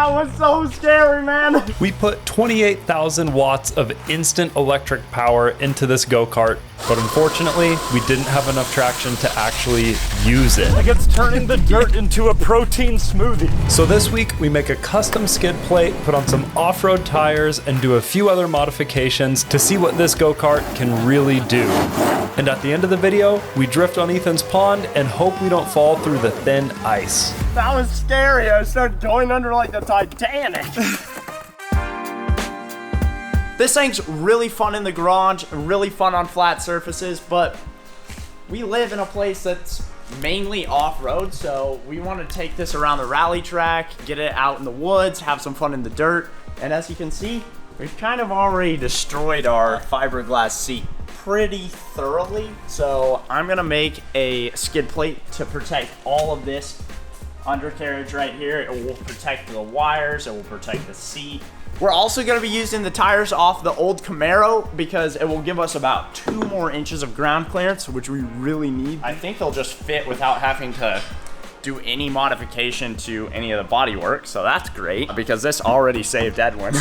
That was so scary, man. We put 28,000 watts of instant electric power into this go-kart, but unfortunately, we didn't have enough traction to actually use it. Like it's turning the dirt into a protein smoothie. So this week, we make a custom skid plate, put on some off-road tires, and do a few other modifications to see what this go-kart can really do. And at the end of the video, we drift on Ethan's pond and hope we don't fall through the thin ice. That was scary. I started going under like the Titanic. This thing's really fun in the garage, really fun on flat surfaces, but we live in a place that's mainly off-road, so we want to take this around the rally track, get it out in the woods, have some fun in the dirt, and as you can see, we've kind of already destroyed our fiberglass seat pretty thoroughly, so I'm gonna make a skid plate to protect all of this undercarriage right here. It will protect the wires, it will protect the seat. We're also going to be using the tires off the old Camaro because it will give us about 2 more inches of ground clearance, which we really need. I think they'll just fit without having to do any modification to any of the bodywork, so that's great because this already saved Edwin.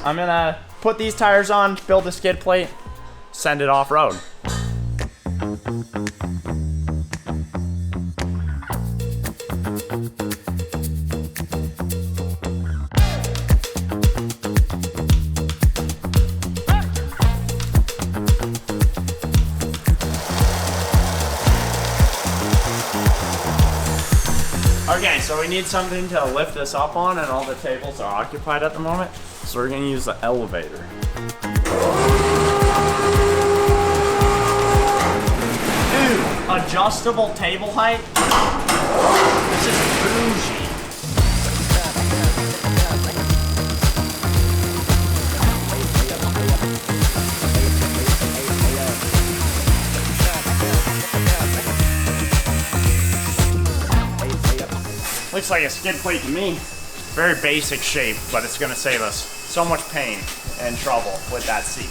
I'm gonna put these tires on, build a skid plate, send it off-road. Okay, so we need something to lift this up on, and all the tables are occupied at the moment. So we're gonna use the elevator. Dude, adjustable table height? This is bougie. Looks like a skid plate to me. Very basic shape, but it's gonna save us so much pain and trouble with that seat.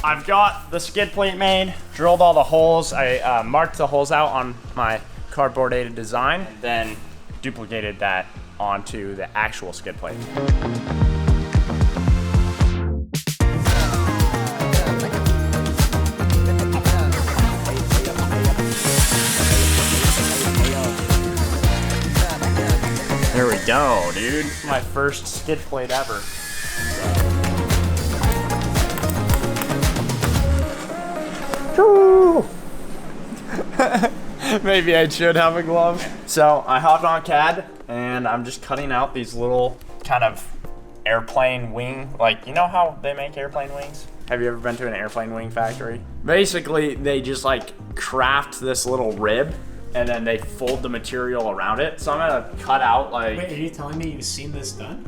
I've got the skid plate made, drilled all the holes. I marked the holes out on my cardboard aided design, and then duplicated that onto the actual skid plate. There we go, dude. My first skid plate ever. Maybe I should have a glove. So I hopped on CAD and I'm just cutting out these little kind of airplane wing, like, you know how they make airplane wings? Have you ever been to an airplane wing factory? Basically, they just like craft this little rib and then they fold the material around it. So I'm gonna cut out like... Wait, are you telling me you've seen this done?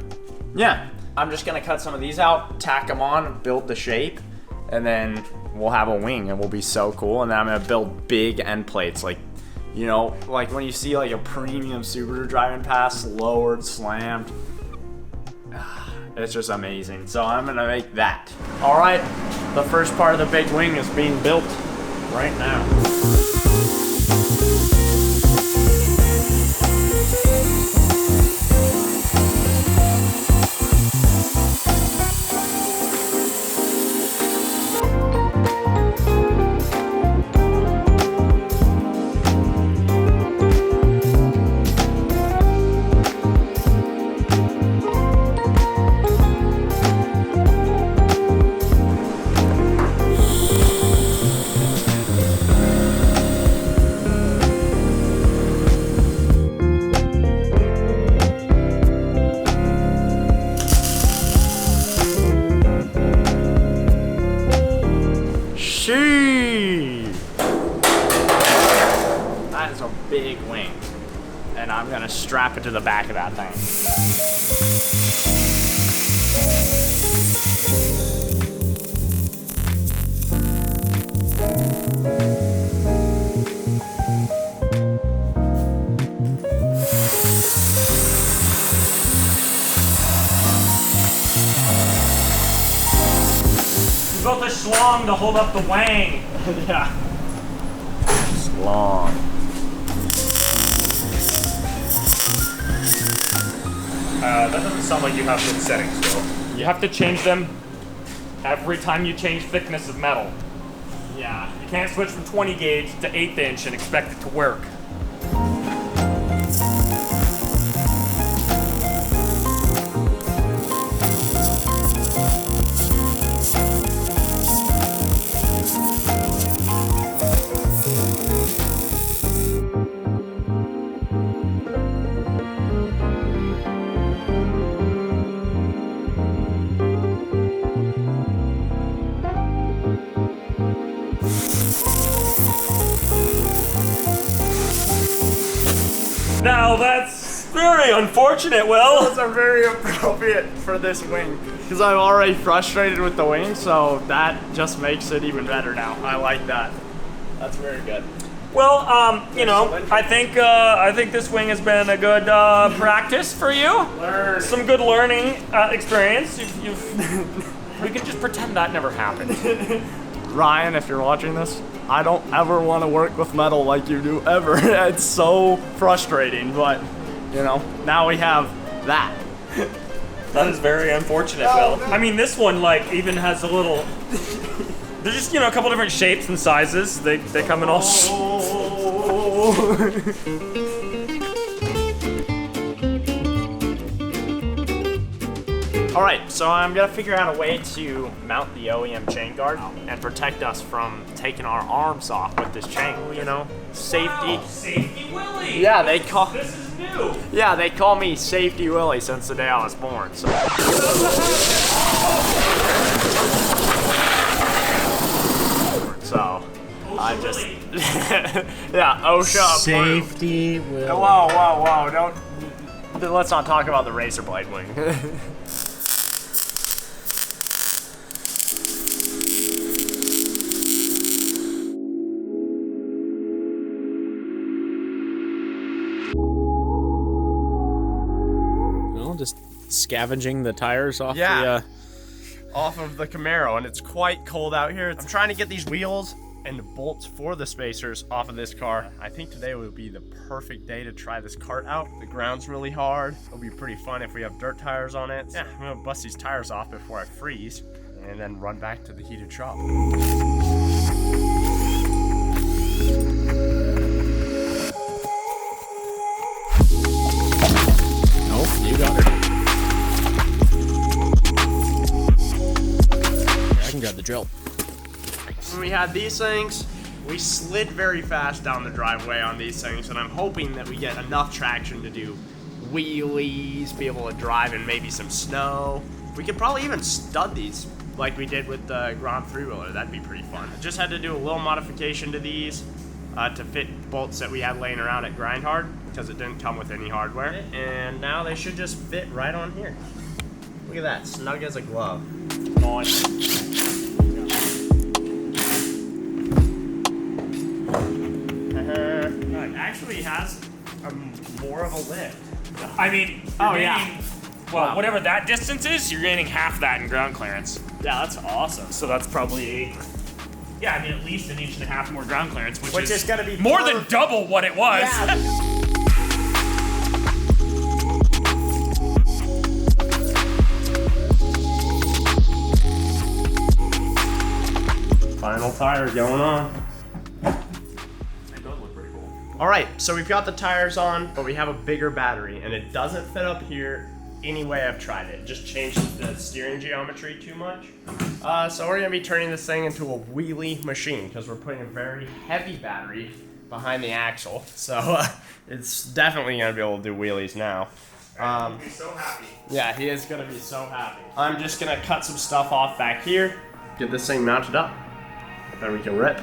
Yeah. I'm just gonna cut some of these out, tack them on, build the shape, and then we'll have a wing and we'll be so cool. And then I'm gonna build big end plates, like, you know, like when you see like a premium Subaru driving past, lowered, slammed. It's just amazing. So I'm gonna make that. All right, the first part of the big wing is being built right now. That is a big wing, and I'm gonna strap it to the back of that thing. schlong to hold up the wang. Yeah. Long. That doesn't sound like you have good settings, though. You have to change them every time you change thickness of metal. Yeah. You can't switch from 20 gauge to 1/8 inch and expect it to work. Now that's very unfortunate, Will. Those are very appropriate for this wing because I'm already frustrated with the wing, so that just makes it even better now. I like that. That's very good. Well, you know, I think this wing has been a good practice for you. Some good learning experience. We can just pretend that never happened. Ryan, if you're watching this, I don't ever want to work with metal like you do, ever. It's so frustrating, but, you know, now we have that. That is very unfortunate, Will. I mean, this one, like, even has a little... There's just, you know, a couple different shapes and sizes. They come in all... Alright, so I'm gonna figure out a way to mount the OEM chain guard and protect us from taking our arms off with this chain, you know? Safety. Wow, Safety Willie! Yeah, they call... This is new! Yeah, they call me Safety Willie since the day I was born, so... So, I just... yeah, OSHA approved. Safety Willie. Whoa, don't... Let's not talk about the razor blade wing. Just scavenging the tires off Off of the Camaro, and it's quite cold out here. I'm trying to get these wheels and bolts for the spacers off of this car. I think today will be the perfect day to try this cart out. The ground's really hard. It'll be pretty fun if we have dirt tires on it. Yeah, I'm gonna bust these tires off before I freeze and then run back to the heated shop. Nope, you got her. I can grab the drill. When we had these things, we slid very fast down the driveway on these things, and I'm hoping that we get enough traction to do wheelies, be able to drive in maybe some snow. We could probably even stud these like we did with the Grand 3-wheeler. That'd be pretty fun. I just had to do a little modification to these to fit bolts that we had laying around at Grind Hard because it didn't come with any hardware. And now they should just fit right on here. Look at that, snug as a glove. Nice. It actually has more of a lift. I mean, well, whatever that distance is, you're gaining half that in ground clearance. Yeah, that's awesome. So that's probably, yeah, I mean, at least 1.5 inches more ground clearance, which is gonna be more than double what it was. Yeah. Final tire going on. It does look pretty cool. All right, so we've got the tires on, but we have a bigger battery, and it doesn't fit up here any way I've tried it. It just changed the steering geometry too much. So we're gonna be turning this thing into a wheelie machine because we're putting a very heavy battery behind the axle. So it's definitely gonna be able to do wheelies now. He'll be so happy. Yeah, he is gonna be so happy. I'm just gonna cut some stuff off back here, get this thing mounted up, then we can rip.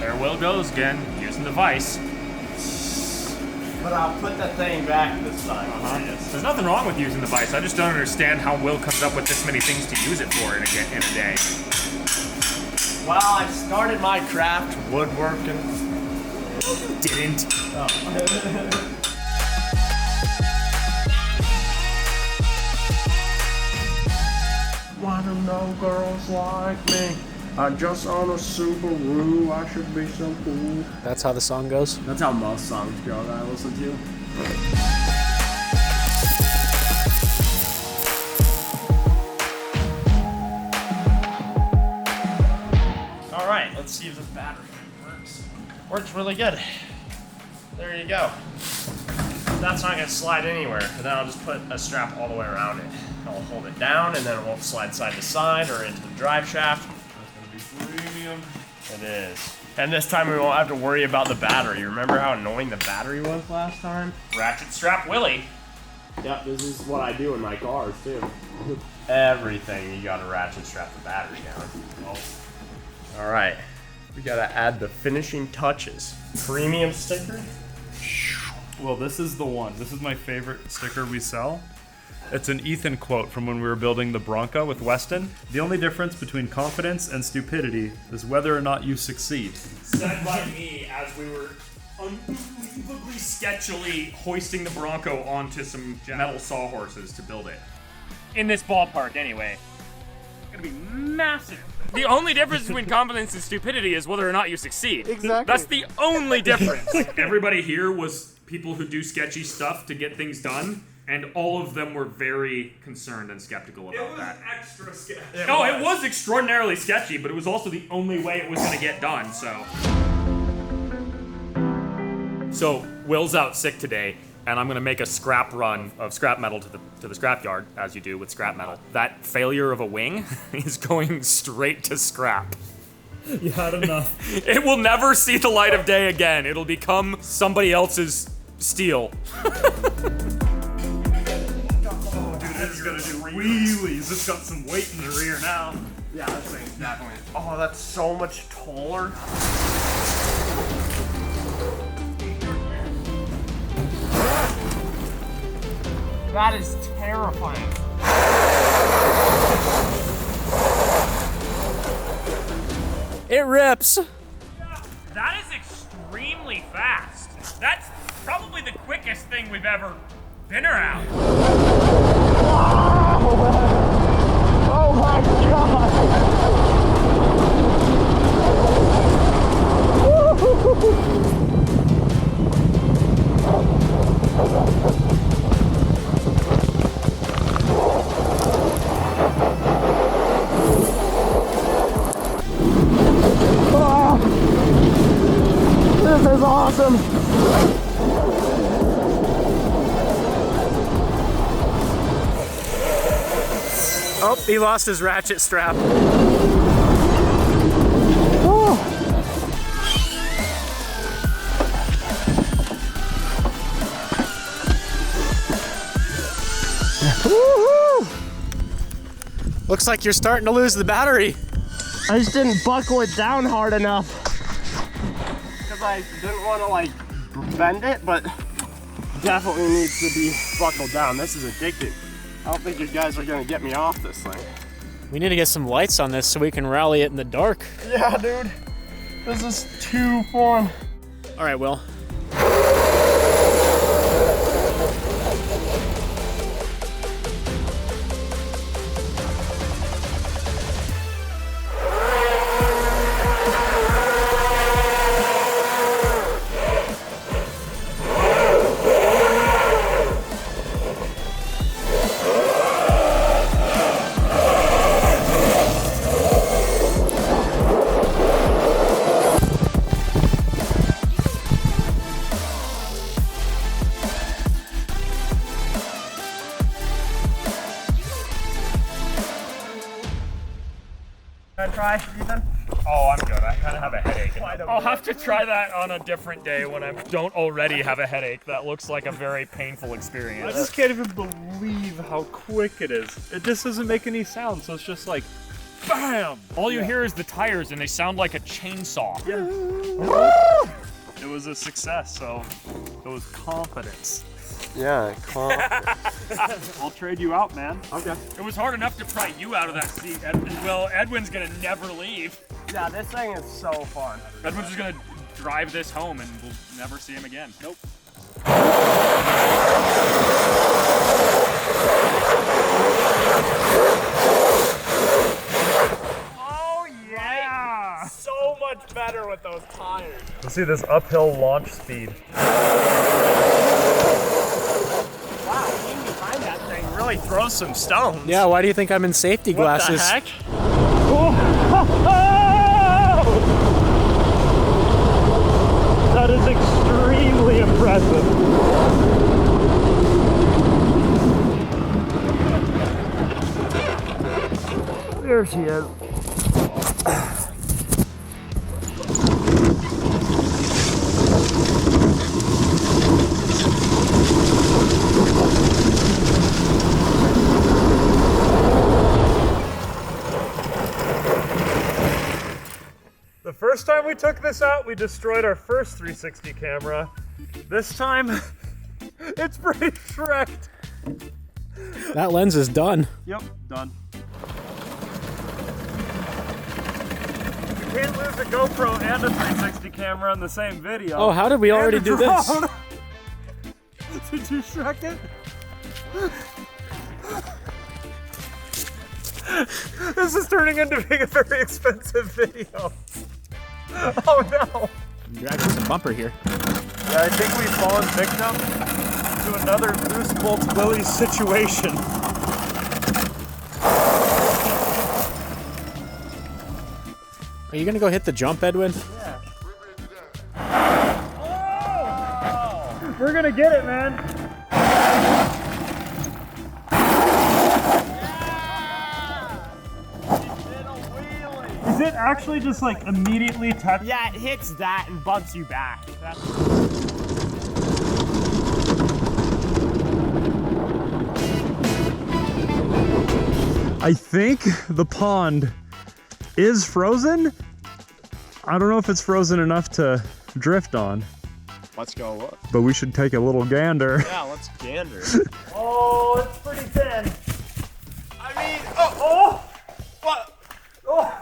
There Will goes again, using the vise. But I'll put the thing back this time. There's nothing wrong with using the vise. I just don't understand how Will comes up with this many things to use it for in a day. Well, I started my craft woodworking. Didn't. Why do no girls like me? I just own a Subaru, I should be so cool. That's how the song goes. That's how most songs go that I listen to. All right, let's see if this battery works. Works really good. There you go. That's not gonna slide anywhere. And then I'll just put a strap all the way around it. I'll hold it down and then it won't slide side to side or into the drive shaft. That's gonna be premium. It is. And this time we won't have to worry about the battery. Remember how annoying the battery was last time? Ratchet strap Willie. Yep, this is what I do in my cars too. Everything you gotta ratchet strap the battery down. All right, we gotta add the finishing touches. Premium sticker. Well, this is the one. This is my favorite sticker we sell. It's an Ethan quote from when we were building the Bronco with Weston. The only difference between confidence and stupidity is whether or not you succeed. Said by me as we were unbelievably sketchily hoisting the Bronco onto some metal sawhorses to build it. In this ballpark, anyway. It's gonna be massive. The only difference between confidence and stupidity is whether or not you succeed. Exactly. That's the only difference. Everybody here was people who do sketchy stuff to get things done, and all of them were very concerned and skeptical about that. Extra sketchy. No, it was extraordinarily sketchy, but it was also the only way it was going to get done, so. So, Will's out sick today, and I'm going to make a scrap run of scrap metal to the scrap yard, as you do with scrap metal. That failure of a wing is going straight to scrap. You had enough. It will never see the light of day again. It'll become somebody else's steel. It's gonna do wheelies. It's got some weight in the rear now. Yeah, that thing's definitely. Oh, that's so much taller. That is terrifying. It rips. That is extremely fast. That's probably the quickest thing we've ever been around. Oh my god! This is awesome! Oh, he lost his ratchet strap. Looks like you're starting to lose the battery. I just didn't buckle it down hard enough. Because I didn't want to like bend it, but definitely needs to be buckled down. This is addictive. I don't think you guys are gonna get me off this thing. We need to get some lights on this so we can rally it in the dark. Yeah, dude. This is too fun. All right, Will. Try, Ethan? Oh, I'm good. I kind of have a headache. I'll have to try that on a different day when I don't already have a headache. That looks like a very painful experience. I just can't even believe how quick it is. It just doesn't make any sound, so it's just like, BAM! All you hear is the tires, and they sound like a chainsaw. it was a success, so it was confidence. Yeah, I'll trade you out, man. Okay. It was hard enough to pry you out of that seat. Well, Edwin's gonna never leave. Yeah, this thing is so fun. Edwin's just gonna drive this home and we'll never see him again. Nope. Oh yeah! So much better with those tires. Let's see this uphill launch speed. Wow, being behind that thing really throws some stones. Yeah, why do you think I'm in safety glasses? What the heck? That is extremely impressive. There she is. The first time we took this out, we destroyed our first 360 camera. This time, it's pretty wrecked. That lens is done. Yep, done. You can't lose a GoPro and a 360 camera in the same video. Oh, how did we already do this? Did you Shrek it? This is turning into being a very expensive video. Oh no! You're actually some bumper here. Yeah, I think we've fallen victim to another Goose Bolt Willie situation. Are you gonna go hit the jump, Edwin? Oh! We're gonna get it, man. Is it actually just like immediately touch? Yeah, it hits that and bumps you back. I think the pond is frozen. I don't know if it's frozen enough to drift on, Let's go look. but we should take a little gander. Yeah, let's gander. Oh, it's pretty thin. I mean, oh, what? Oh,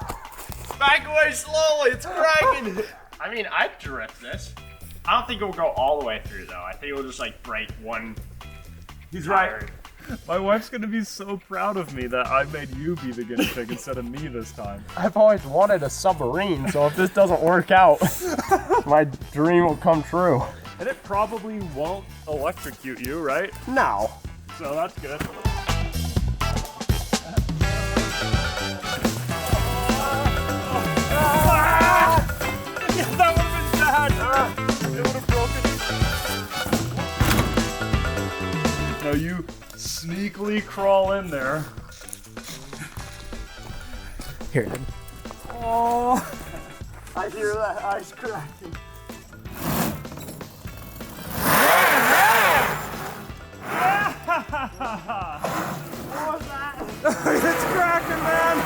back away slowly. It's cracking. I mean, I'd drift this. I don't think it will go all the way through though. I think it will just like break one. He's tire. right. My wife's gonna be so proud of me that I made you be the guinea pig instead of me this time. I've always wanted a submarine, so if this doesn't work out, my dream will come true. And it probably won't electrocute you, right? No. So that's good. Yeah, that would have been sad. It would have broken. Now you sneakily crawl in there. Here, Edwin. Oh, I hear that ice cracking. What was that? it's cracking, man.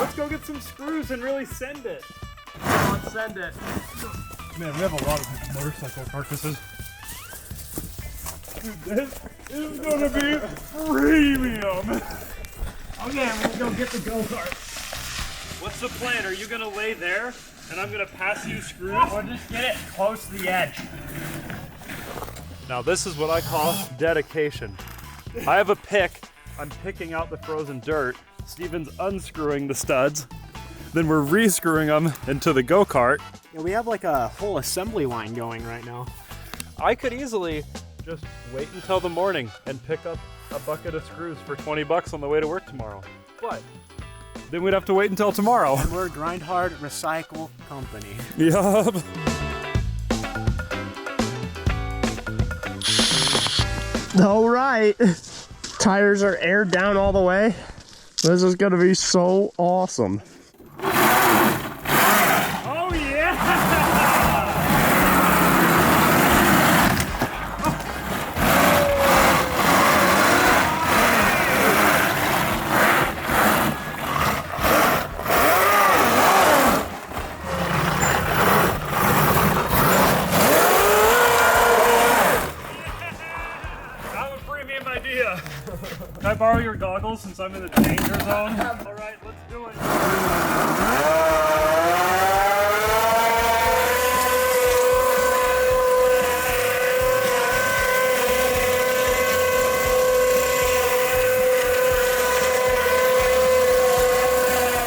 Let's go get some screws and really send it. Let's send it. Man, we have a lot of motorcycle carcasses. Dude, this is gonna be premium. Okay, I'm gonna go get the go-kart. What's the plan? Are you gonna lay there and I'm gonna pass you screws? Or just get it close to the edge. Now this is what I call dedication. I have a pick. I'm picking out the frozen dirt. Steven's unscrewing the studs. Then we're re-screwing them into the go-kart. Yeah, we have like a whole assembly line going right now. I could easily just wait until the morning and pick up a bucket of screws for 20 bucks on the way to work tomorrow. But then we'd have to wait until tomorrow. We're a grind hard recycle company. Yup. All right. Tires are aired down all the way. This is gonna be so awesome. Oh yeah! borrow your goggles since I'm in the danger zone? All right, let's do it.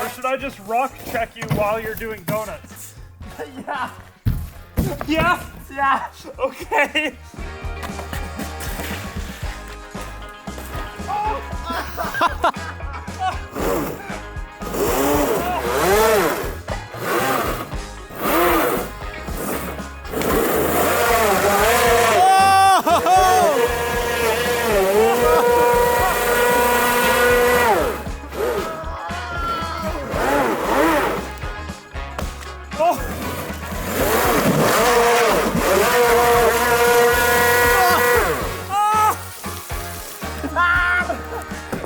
Or should I just rock check you while you're doing donuts? Yeah. Yeah? Yeah. Okay.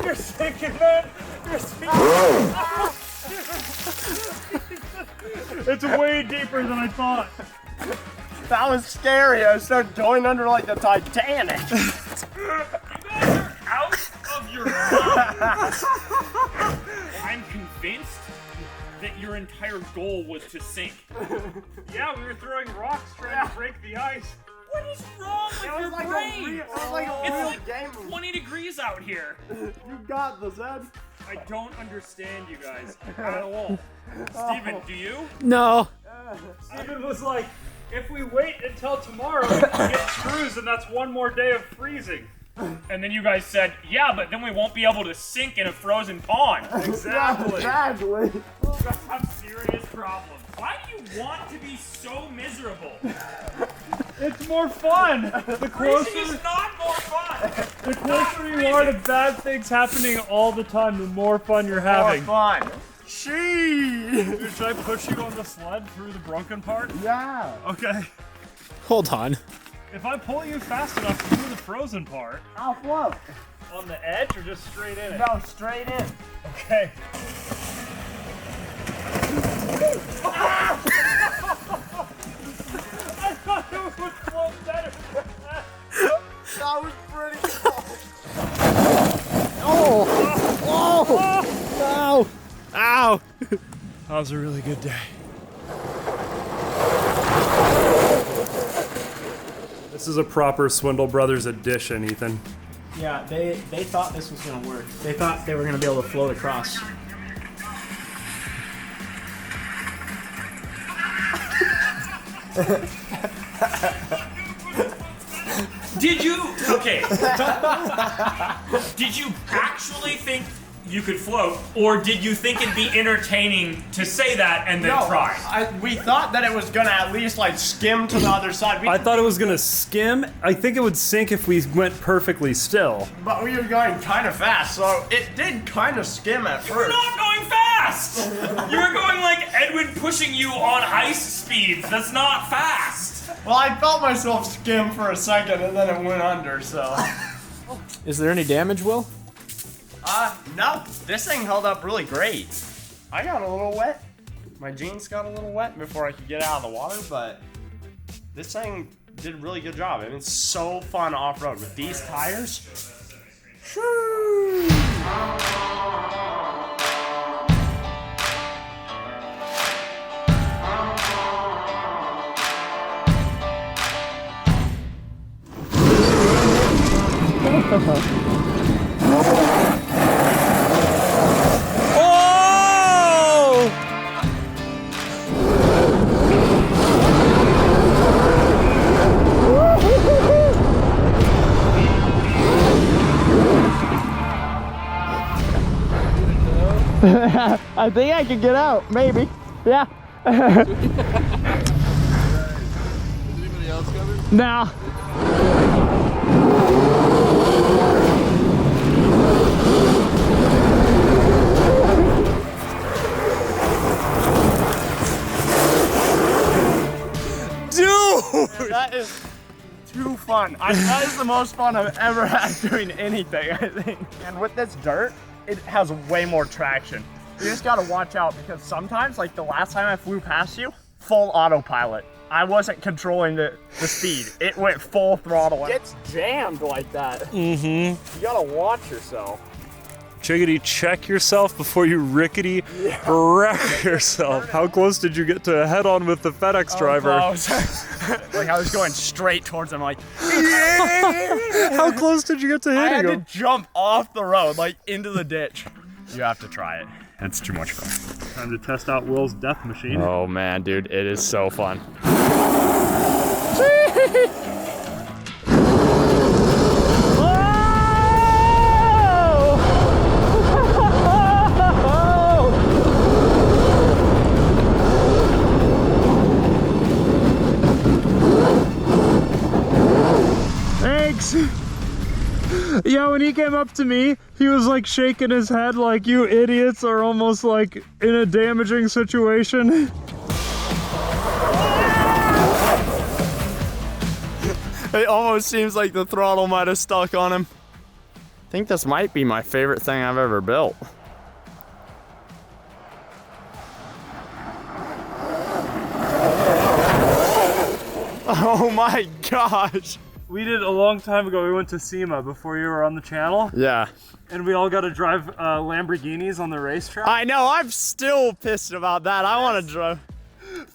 You're sinking, man. You're sinking. It's way deeper than I thought. That was scary. I started going under like the Titanic. You guys are out of your mind. I'm convinced that your entire goal was to sink. Yeah, we were throwing rocks trying to break the ice. What is wrong with your brain? It was like a It's real like game. 20 degrees out here. You got this, Ed. I don't understand you guys at all. Steven, do you? No. Steven was like, if we wait until tomorrow, we can get screws, and that's one more day of freezing. And then you guys said, yeah, but then we won't be able to sink in a frozen pond. Exactly. Exactly. You guys have serious problems. Why do you want to be so miserable? It's more fun. The Freezing closer, is not more fun. the closer you are to bad things happening all the time, the more fun you're having. Fun. She. Dude, should I push you on the sled through the broken part? Yeah. Okay. Hold on. If I pull you fast enough through the frozen part, I'll float. on the edge or just straight in it? No, straight in. Okay. I thought it would float better. That was pretty cool. Ow! Ow! That was a really good day. This is a proper Swindle Brothers edition, Ethan. Yeah, they thought this was gonna work. They thought they were gonna be able to float across. Did you? Okay. Did you actually think you could float, or did you think it'd be entertaining to say that and then try? We thought that it was gonna at least like skim to the other side. I thought it was gonna skim. I think it would sink if we went perfectly still. But we were going kind of fast, so it did kind of skim at You were first. not going fast! You were going like Edwin pushing you on ice speeds. That's not fast. Well, I felt myself skim for a second, and then it went under. So. Is there any damage, Will? No. This thing held up really great. I got a little wet. My jeans got a little wet before I could get out of the water, but this thing did a really good job. And it's so fun off-road with these tires. Shoo! I think I can get out, maybe. Yeah. Is anybody else coming? No. That is too fun. That is the most fun I've ever had doing anything, I think. And with this dirt, it has way more traction. You just gotta watch out because sometimes, like the last time I flew past you, full autopilot. I wasn't controlling the speed. It went full throttle. It's jammed like that. Mm-hmm. You gotta watch yourself. Chickadee, check yourself before you rickety wreck yourself. How close did you get to head on with the FedEx driver? Like I was going straight towards him, like, How close did you get to I hitting had him? to jump off the road, like into the ditch. You have to try it. It's too much fun. Time to test out Will's death machine. Oh man, dude, it is so fun. Thanks. Yeah, when he came up to me, he was like shaking his head like, you idiots are almost like in a damaging situation. It almost seems like the throttle might have stuck on him. I think this might be my favorite thing I've ever built. Oh my gosh. We did a long time ago, we went to SEMA before you were on the channel, Yeah. and we all got to drive Lamborghinis on the racetrack. I know, I'm still pissed about that. I want to drive.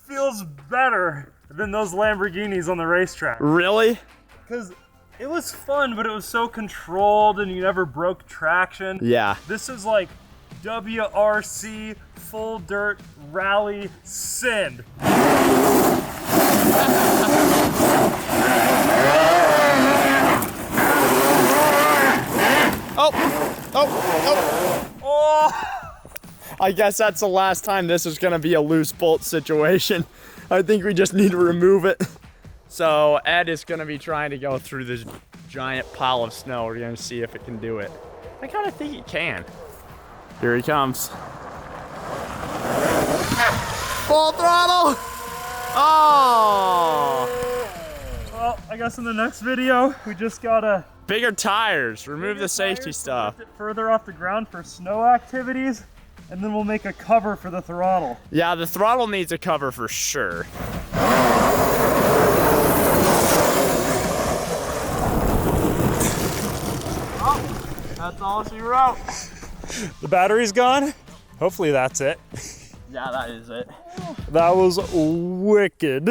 Feels better than those Lamborghinis on the racetrack. Really? Because it was fun, but it was so controlled and you never broke traction. Yeah. This is like WRC full dirt rally send. I guess that's the last time this is gonna be a loose bolt situation. I think we just need to remove it. So Ed is gonna be trying to go through this giant pile of snow. We're gonna see if it can do it. I kind of think it can. Here he comes. Full throttle! Oh! Well, I guess in the next video, we just gotta Bigger tires, remove the safety stuff. lift it further off the ground for snow activities, and then we'll make a cover for the throttle. Yeah, the throttle needs a cover for sure. That's all she wrote. The battery's gone. Hopefully that's it. Yeah, that is it. That was wicked.